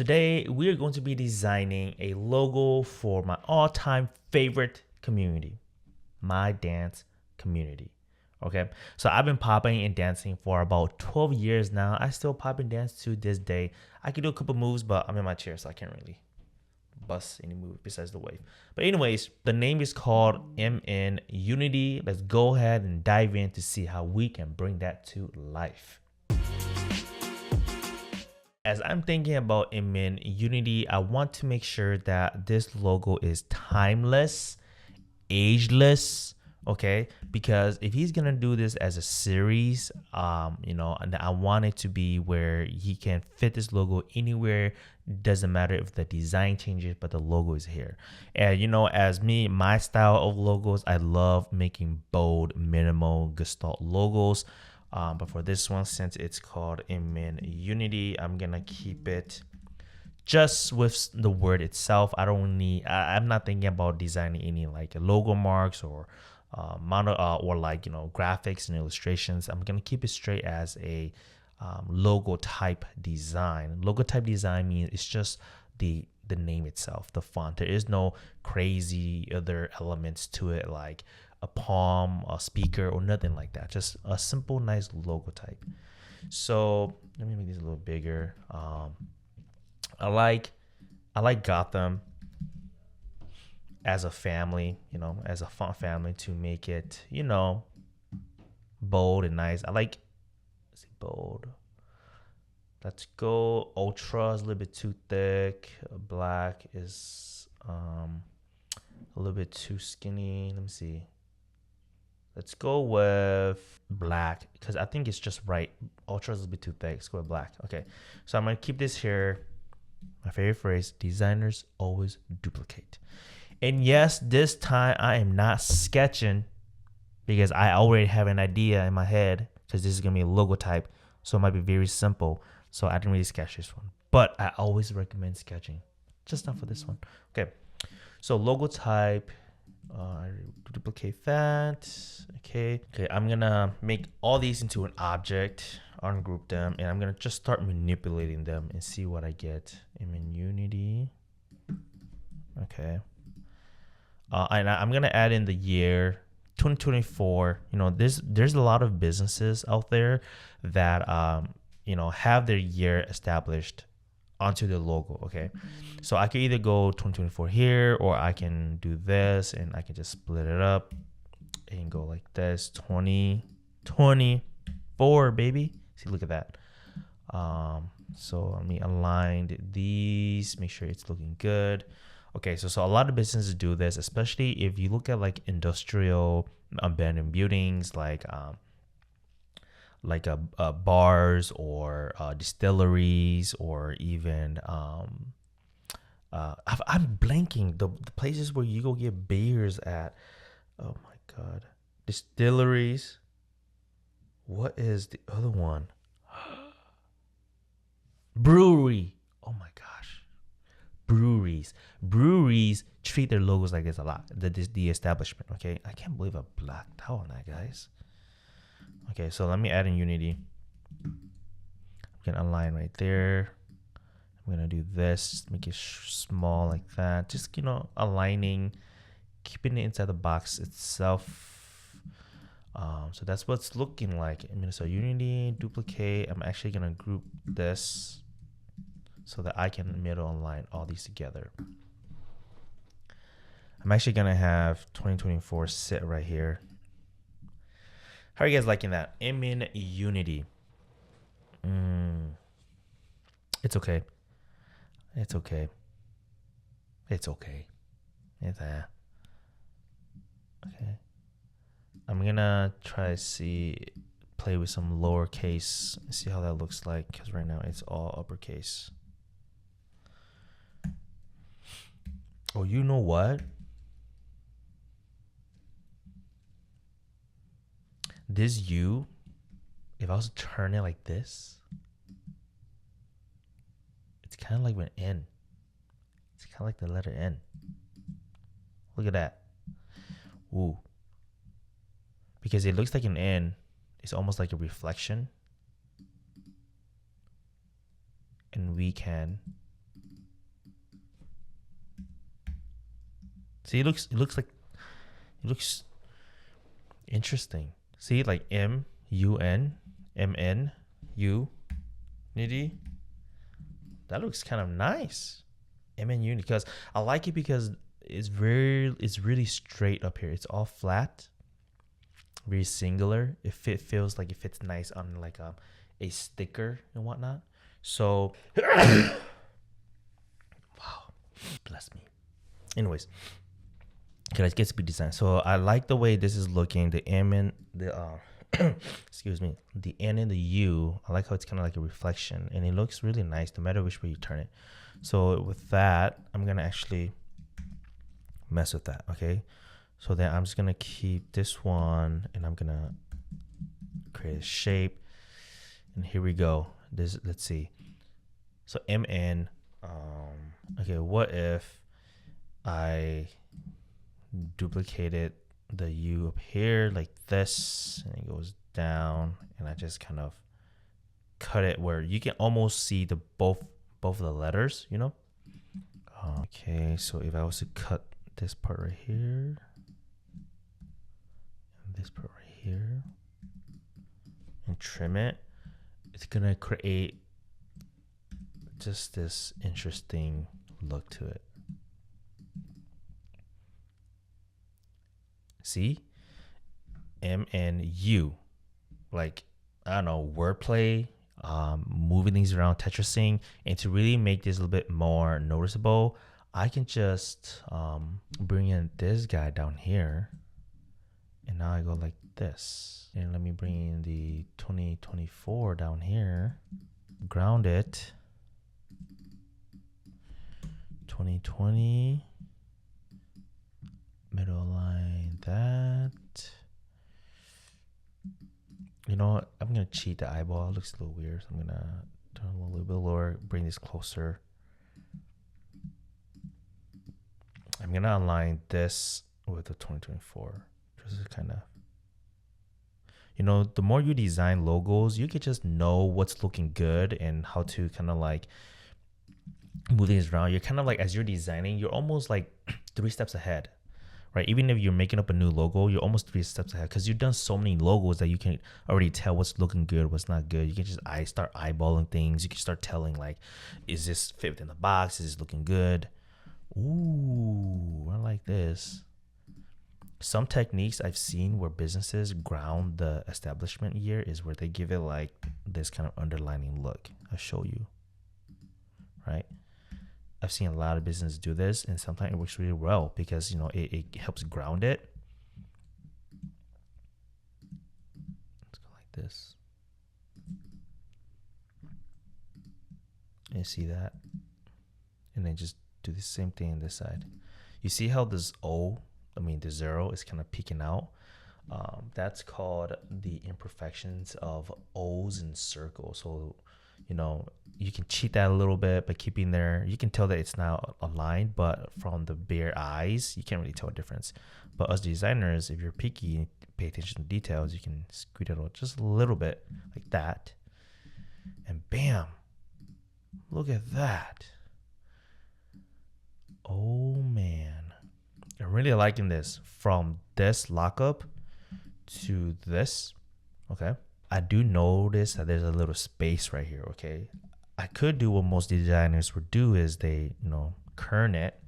Today, we are going to be designing a logo for my all-time favorite community, my dance community. Okay, so I've been popping and dancing for about 12 years now. I still pop and dance to this day. I can do a couple moves, but I'm in my chair, so I can't really bust any move besides the wave. But anyways, the name is called MN Unity. Let's go ahead and dive in to see how we can bring that to life. As I'm thinking about MN Unity, I want to make sure that this logo is timeless, ageless, okay? Because if he's gonna do this as a series, and I want it to be where he can fit this logo anywhere. Doesn't matter if the design changes, but the logo is here. And as me, my style of logos, I love making bold, minimal gestalt logos. But for this one, since it's called MN Unity, I'm gonna keep it just with the word itself. I'm not thinking about designing any like logo marks or graphics and illustrations. I'm gonna keep it straight as a logo type design. Logo type design means it's just the name itself, the font. There is no crazy other elements to it like a palm, a speaker, or nothing like that. Just a simple, nice logo type. So let me make this a little bigger. I like Gotham as a family, as a font family, to make it, bold and nice. Let's see, bold. Let's go. Ultra is a little bit too thick. Black is a little bit too skinny. Let me see. Let's go with black because I think it's just right. Ultra is a bit too thick. Let's go with black. Okay, so I'm gonna keep this here. My favorite phrase: designers always duplicate. And yes, this time I am not sketching because I already have an idea in my head because this is gonna be a logo type, so it might be very simple. So I didn't really sketch this one, but I always recommend sketching, just not for this one. Okay, so logo type. Duplicate that. Okay, I'm gonna make all these into an object, ungroup them, and I'm gonna just start manipulating them and see what I get. I'm in Unity. Okay, and I'm gonna add in the year 2024. There's a lot of businesses out there that have their year established onto the logo. Okay, so I can either go 2024 here, or I can do this and I can just split it up and go like this. 2024, baby. See, look at that. So let me align these, make sure it's looking good. Okay, so a lot of businesses do this, especially if you look at like industrial abandoned buildings, like bars or distilleries, or even I'm blanking the places where you go get beers at. Oh my god, distilleries. What is the other one? Brewery. Oh my gosh, breweries treat their logos like this a lot. The establishment. Okay, I can't believe I blacked out on that, guys. Okay, so let me add in Unity. I'm gonna align right there. I'm gonna do this, make it small like that. Just aligning, keeping it inside the box itself. So that's what it's looking like. So Unity, duplicate. I'm actually gonna group this so that I can middle align all these together. I'm actually gonna have 2024 sit right here. How are you guys liking that? I'm in Unity. It's okay. It's okay. It's okay. Okay. I'm gonna try to play with some lowercase, see how that looks like, because right now it's all uppercase. Oh, you know what? This U, if I was to turn it like this, it's kind of like an N. It's kind of like the letter N. Look at that. Ooh. Because it looks like an N. It's almost like a reflection. And we can See, it looks interesting. See, like MUN unity. That looks kind of nice. MN unity, because I like it because it's really straight up here. It's all flat, very singular. It feels like it fits nice on like a sticker and whatnot. So wow, bless me. Anyways, okay, let's get to be design. So I like the way this is looking. The M and the excuse me, the N and the U. I like how it's kind of like a reflection, and it looks really nice no matter which way you turn it. So with that, I'm gonna actually mess with that. Okay, so then I'm just gonna keep this one, and I'm gonna create a shape. And here we go. This, let's see. So MN. Okay, what if I duplicated the U up here like this, and it goes down, and I just kind of cut it where you can almost see the both of the letters, you know? Okay, so if I was to cut this part right here, and this part right here, and trim it, it's gonna create just this interesting look to it. See? M and U. Like, I don't know, wordplay, moving things around, Tetrising. And to really make this a little bit more noticeable, I can just bring in this guy down here. And now I go like this. And let me bring in the 2024 down here. Ground it. 2020. Middle line that. You know what? I'm going to cheat the eyeball. It looks a little weird. So I'm going to turn a little bit lower, bring this closer. I'm going to align this with the 2024. Just to kind of, you know, the more you design logos, you can just know what's looking good and how to kind of like move things around. You're kind of like, as you're designing, you're almost like 3 steps ahead. Right, even if you're making up a new logo, you're almost 3 steps ahead because you've done so many logos that you can already tell what's looking good, what's not good. You can just start eyeballing things. You can start telling like, is this fit within the box? Is this looking good? Ooh, I like this. Some techniques I've seen where businesses ground the establishment year is where they give it like this kind of underlining look. I'll show you. Right. I've seen a lot of businesses do this, and sometimes it works really well because, you know, it helps ground it. Let's go like this. And you see that? And then just do the same thing on this side. You see how this the 0 is kind of peeking out? That's called the imperfections of O's and circles. So, you know, you can cheat that a little bit by keeping there. You can tell that it's not aligned, but from the bare eyes, you can't really tell a difference. But as designers, if you're picky, pay attention to details, you can squeeze it out just a little bit like that. And bam, look at that. Oh man, I'm really liking this. From this lockup to this, okay? I do notice that there's a little space right here, okay? I could do what most designers would do is they, you know, kern it.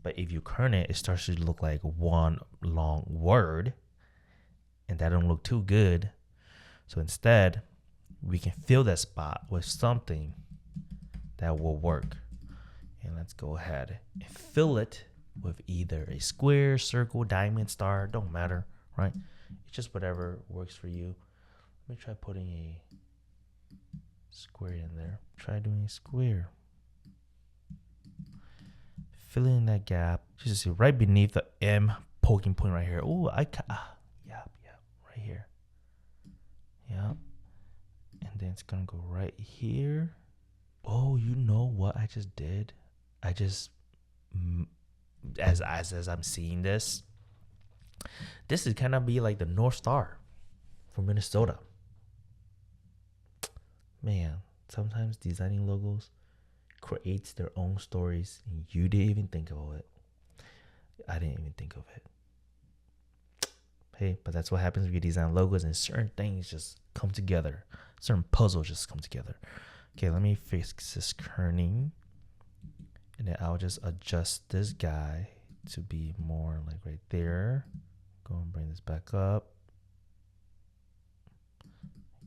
But if you kern it, it starts to look like one long word. And that don't look too good. So instead, we can fill that spot with something that will work. And let's go ahead and fill it with either a square, circle, diamond, star, don't matter, right? It's just whatever works for you. Let me try putting a square in there. Try doing a square. Fill in that gap. Just see right beneath the M poking point right here. Oh, yep, right here. Yep. And then it's gonna go right here. Oh, you know what I just did? I just, as I'm seeing this, this is kind of be like the North Star for Minnesota. Man, sometimes designing logos creates their own stories and you didn't even think about it. I didn't even think of it. Hey, but that's what happens when you design logos and certain things just come together. Certain puzzles just come together. Okay, let me fix this kerning. And then I'll just adjust this guy to be more like right there. Go and bring this back up.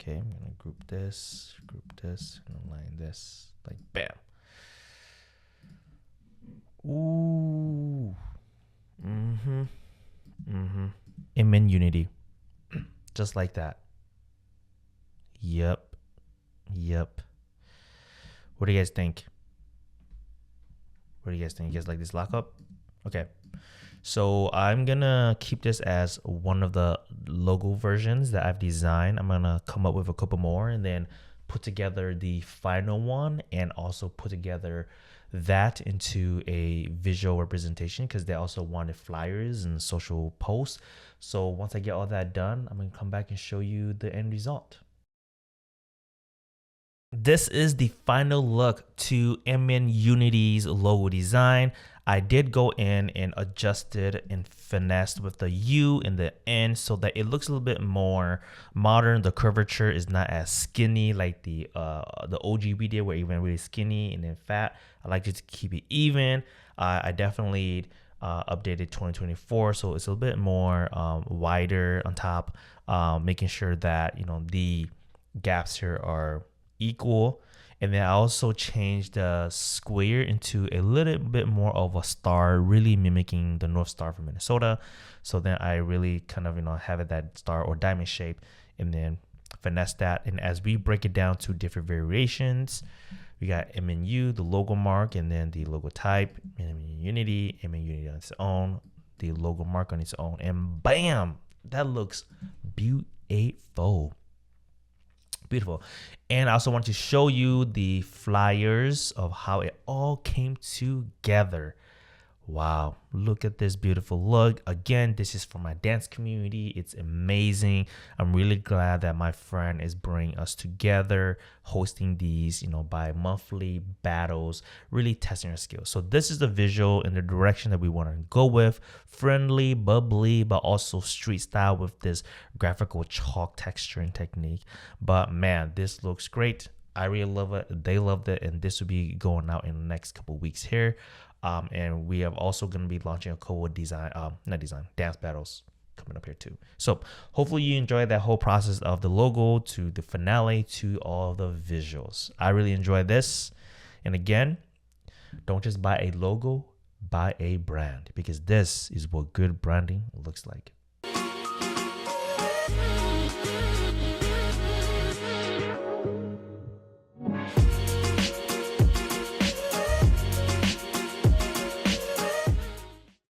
Okay, I'm gonna group this, and align this. Like bam. Ooh. Amen unity. Just like that. Yep. What do you guys think? You guys like this lockup? Okay. So I'm gonna keep this as one of the logo versions that I've designed. I'm gonna come up with a couple more and then put together the final one, and also put together that into a visual representation, because they also wanted flyers and social posts. So once I get all that done, I'm gonna come back and show you the end result. This is the final look to MN Unity's logo design. I did go in and adjusted and finessed with the U in the end so that it looks a little bit more modern. The curvature is not as skinny like the OGB did, where it went really skinny and then fat. I like it to keep it even. I definitely updated 2024, so it's a little bit more wider on top, making sure that the gaps here are equal. And then I also changed the square into a little bit more of a star, really mimicking the North Star from Minnesota. So then I really kind of have it that star or diamond shape, and then finesse that. And as we break it down to different variations, we got MNU, the logo mark, and then the logo type, MN Unity on its own, the logo mark on its own, and bam, that looks beautiful. And I also want to show you the flyers of how it all came together. Wow, look at this beautiful look. Again, this is for my dance community. It's amazing. I'm really glad that my friend is bringing us together, hosting these, bi-monthly battles, really testing our skills. So this is the visual in the direction that we want to go with. Friendly, bubbly, but also street style with this graphical chalk texturing technique. But man, this looks great. I really love it. They loved it. And this will be going out in the next couple of weeks here. And we are also going to be launching a cohort dance battles coming up here too. So hopefully you enjoyed that whole process of the logo to the finale to all the visuals. I really enjoyed this. And again, don't just buy a logo, buy a brand, because this is what good branding looks like.